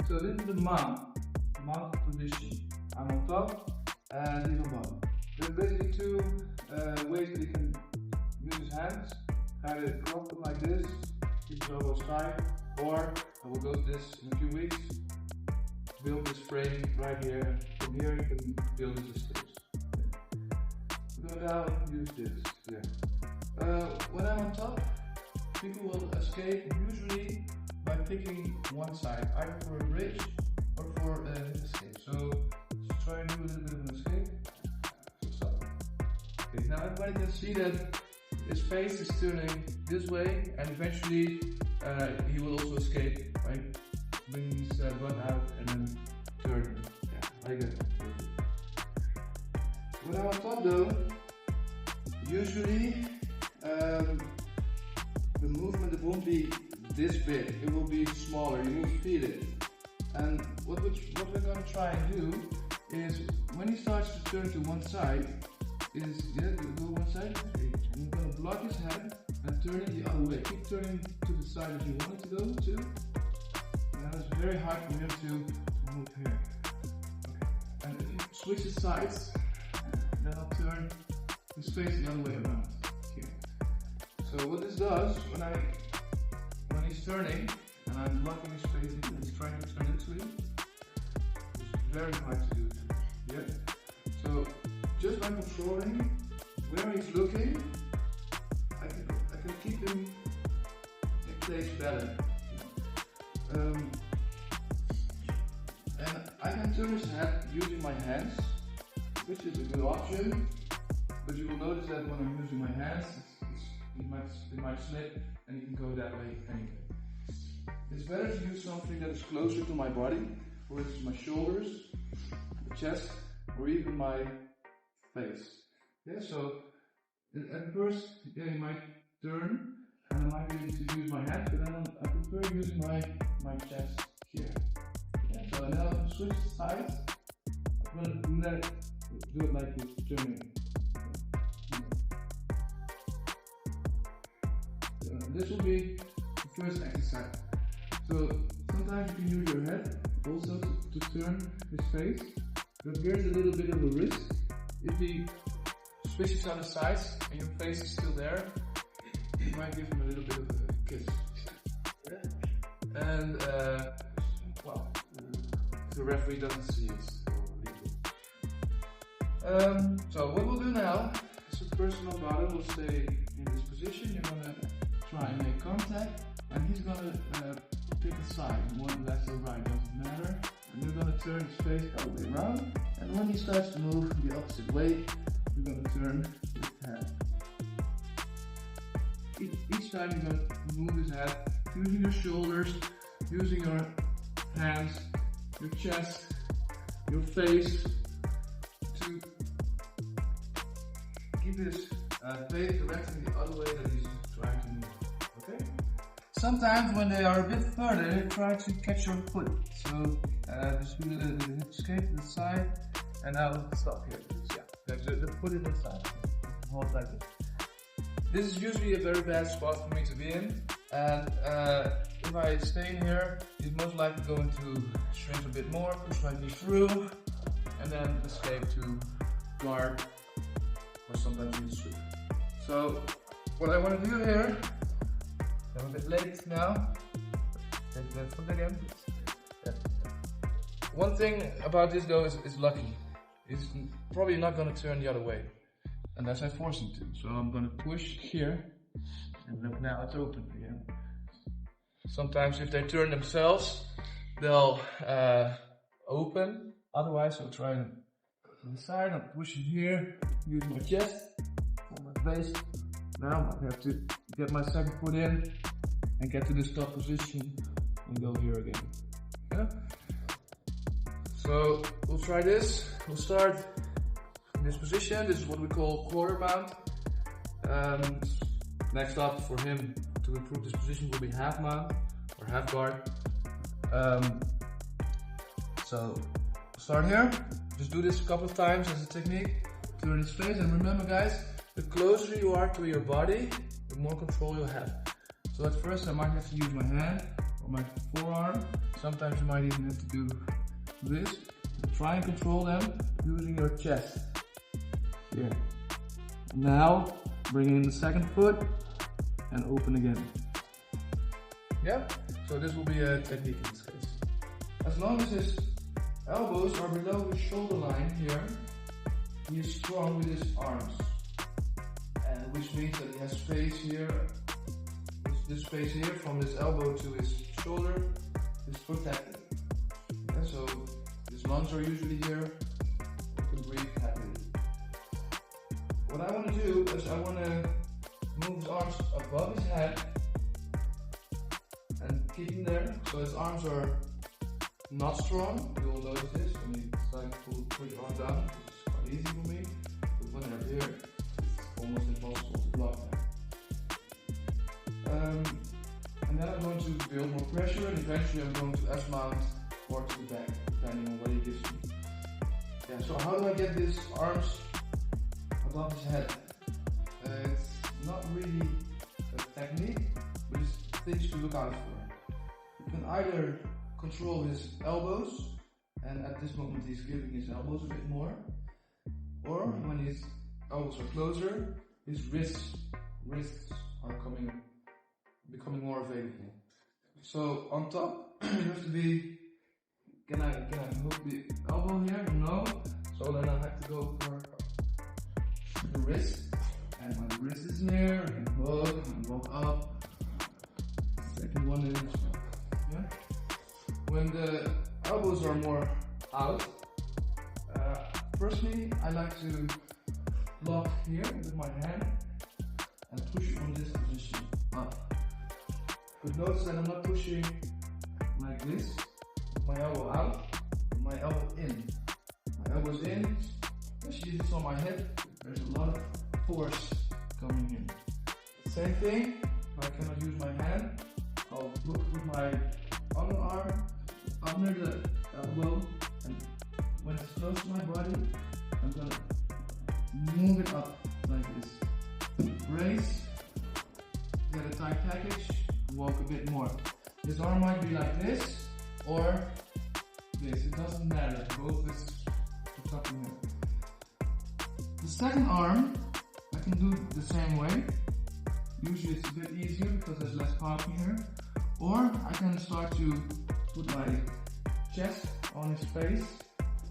So this is the mount position. I'm on top and he's on bottom. There's basically two ways that he can use his hands. Either crop them like this, keep his elbows tight, or I will go to this in a few weeks, build this frame right here. From here you can build this steps. We're going to now use this here. When I'm on top, people will escape usually by picking one side, either for a bridge or for an escape. So let's try and do a little bit of an escape. So stop. Okay, now everybody can see that his face is turning this way, and eventually he will also escape by bringing his butt out and then turning. Yeah, like that. When I'm on top though, usually the movement won't be this big, it will be smaller, you will feel it. And what we're going to try and do is, when he starts to turn to one side, is, yeah, go one side, and you're going to block his head and turn it the other way. Keep turning to the side that you want it to go to. And it's very hard for him to move here. Okay. And if you switch the sides, then I'll turn his face the other way around. Here. So what this does, when he's turning, and I'm blocking his face and he's trying to turn into it, it's very hard to do. Yeah. So just by controlling where he's looking, I can keep him in place better. And I can turn his head using my hands, which is a good option. But you will notice that when I'm using my hands, it might slip, and you can go that way anyway. It's better to use something that is closer to my body, for instance my shoulders, the chest, or even my face. Yeah, so at first, yeah, you might turn, and I might be able to use my hand, but then I prefer using my chest here. Yeah, so now switch the sides. I'm going to do it like this, turning. This will be the first exercise. So sometimes you can use your head also to turn his face, but here's a little bit of a risk. If he switches on the sides and your face is still there, you might give him a little bit of a kiss. And well, if the referee doesn't see it, legal. So what we'll do now is the person on bottom will stay in this position. You're gonna try and make contact, and he's gonna pick a side, one left or right, doesn't matter. And you're gonna turn his face all the way around, and when he starts to move the opposite way, you're gonna turn his head. Each time you're gonna move his head, using your shoulders, using your hands, your chest, your face, to keep his face directing the other way that he's trying to move. Okay? Sometimes when they are a bit further, they try to catch your foot. So just do the escape to the side, and I'll stop here. Yeah, the foot is inside. Hold like this. This is usually a very bad spot for me to be in, and if I stay in here, he's most likely going to shrink a bit more, push my knee through, and then escape to guard, or sometimes even sweep. So what I want to do here, I'm a bit late now. Take that foot again. Yeah. One thing about this though is lucky. It's probably not going to turn the other way unless I force him to. So I'm going to push here, and look, now it's open again. Sometimes if they turn themselves, they'll open. Otherwise I'll try and to the side. I'm pushing here, using my chest, on my face. Now I have to get my second foot in and get to the stop position and go here again. Yeah? So we'll try this. We'll start in this position. This is what we call quarter mount. Next up for him to improve this position will be half mount or half guard. So we'll start here. Just do this a couple of times as a technique. Turn his face, and remember guys, the closer you are to your body, the more control you'll have. So at first I might have to use my hand for my forearm. Sometimes you might even have to do this. Try and control them using your chest. Here. Now, bring in the second foot and open again. Yeah, so this will be a technique in this case. As long as his elbows are below his shoulder line here, he is strong with his arms. And which means that he has space here. This space here from his elbow to his shoulder is protected. Yeah, so his lungs are usually here. You can breathe happily. What I want to do is I want to move his arms above his head and keep him there. So his arms are not strong. You will notice this when you start to put your arm down. It's quite easy for me. But when they're here, it's almost impossible to block them. And then I'm going to build more pressure, and eventually I'm going to S-mount or to the back, depending on what he gives me. Yeah, so how do I get these arms above his head? It's not really a technique, but it's things to look out for. You can either control his elbows, and at this moment he's giving his elbows a bit more, or when his elbows are closer, his wrists are becoming more available. So on top, you have to be, can I hook the elbow here? No. So then I have to go for the wrist. And when the wrist is near, I can hook and walk up. Second one is, yeah. When the elbows are more out, firstly, I like to lock here with my hand and push from this position up. But notice that I'm not pushing like this, with my elbow out, with my elbow in. My elbow's in, especially if it's on my head, there's a lot of force coming in. Same thing, I cannot use my hand, I'll look with my underarm under the elbow, and when it's close to my body, I'm gonna move it up like this. Brace, get a tight package, walk a bit more. This arm might be like this or this, it doesn't matter, both is protecting it. The second arm, I can do it the same way. Usually it's a bit easier because there's less popping here. Or I can start to put my chest on his face,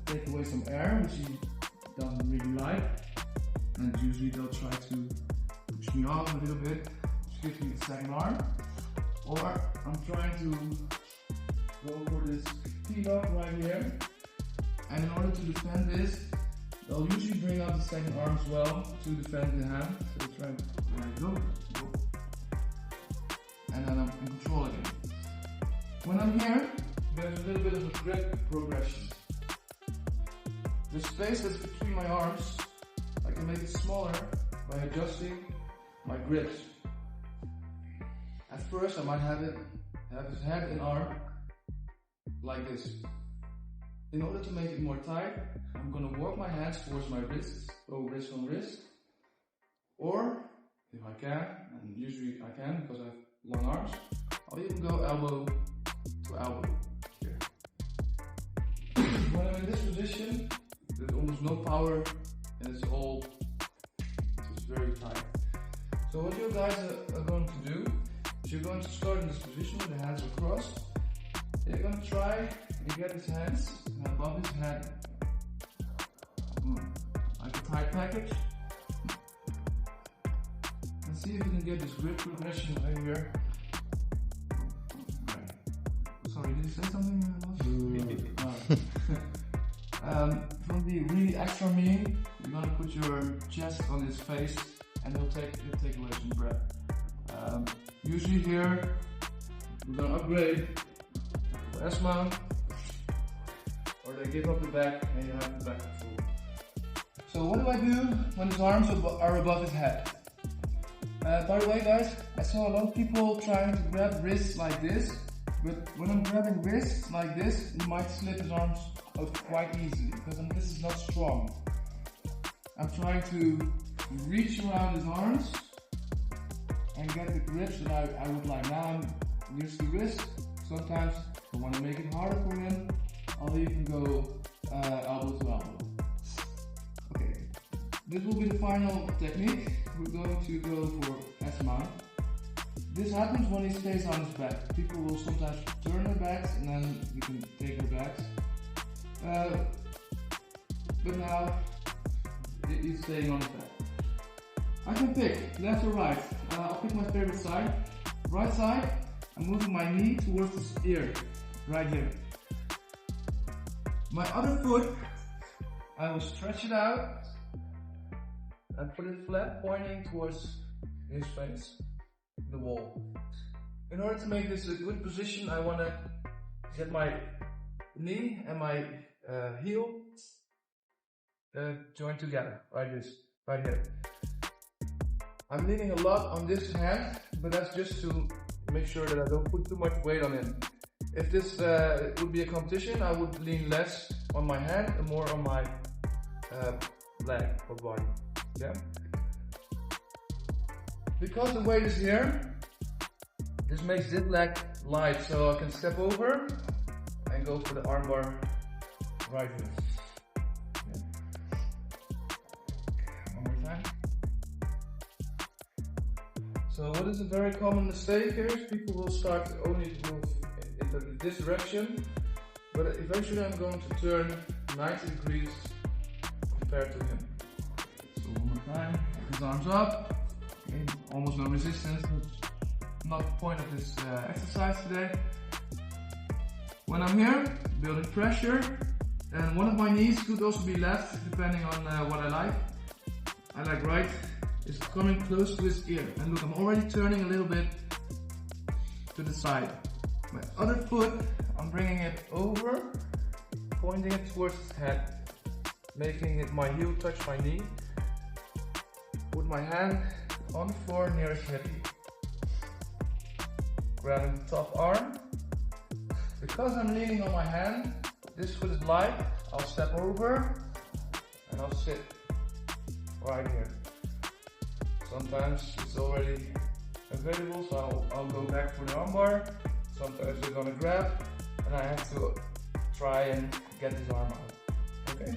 take away some air, which he doesn't really like. And usually they'll try to push me off a little bit, which gives me the second arm. Or I'm trying to go for this T-lock right here. And in order to defend this, they'll usually bring out the second arm as well to defend the hand. So they try to, there I go. And then I'm in control again. When I'm here, there's a little bit of a grip progression. The space that's between my arms, I can make it smaller by adjusting my grips. At first I might have his head and arm like this. In order to make it more tight, I'm going to walk my hands towards my wrists, go wrist on wrist. Or, if I can, and usually I can because I have long arms, I'll even go elbow to elbow here. When I'm in this position, there's almost no power and it's very tight. So what you guys are going to do is you're going to start in this position with the hands across. You're going to try and get his hands above his head, like a tight package. And see if you can get this grip progression right here. Right. Sorry, did you say something? From the really extra mean, you're going to put your chest on his face and it'll take away some breath. Usually here, we're going to upgrade for S-mount, or they give up the back and you have the back full. So what do I do when his arms are above his head? By the way guys, I saw a lot of people trying to grab wrists like this, but when I'm grabbing wrists like this, you might slip his arms out quite easily, because this is not strong. I'm trying to reach around his arms and get the grips that I would like. Now I'm near the wrist, Sometimes I want to make it harder for him, I'll even go elbow to elbow. Okay, this will be the final technique. We're going to go for S-mount. This happens when he stays on his back. People will sometimes turn their backs and then you can take their backs. But now he's staying on his back. I can pick left or right. I'll pick my favorite side. Right side, I'm moving my knee towards his ear, right here. My other foot, I will stretch it out and put it flat, pointing towards his face, the wall. In order to make this a good position, I want to get my knee and my heel joined together, like this, right here. I'm leaning a lot on this hand, but that's just to make sure that I don't put too much weight on him. If this would be a competition, I would lean less on my hand and more on my leg or body. Yeah. Because the weight is here, this makes this leg light, so I can step over and go for the armbar right here. Yeah. One more time. So what is a very common mistake here is people will start to only move into this direction, but eventually I'm going to turn 90 degrees compared to him. So one more time, his arms up, okay, almost no resistance, that's not the point of this exercise today. When I'm here, building pressure, and one of my knees could also be left, depending on what I like. I like right. Is coming close to his ear, and look, I'm already turning a little bit to the side. My other foot, I'm bringing it over, pointing it towards his head, making it my heel touch my knee. Put my hand on the floor near his hip. Grabbing the top arm. Because I'm leaning on my hand, this foot is light, I'll step over and I'll sit right here. Sometimes it's already available, so I'll go back for the armbar. Sometimes they're gonna grab, and I have to try and get this arm out. Okay?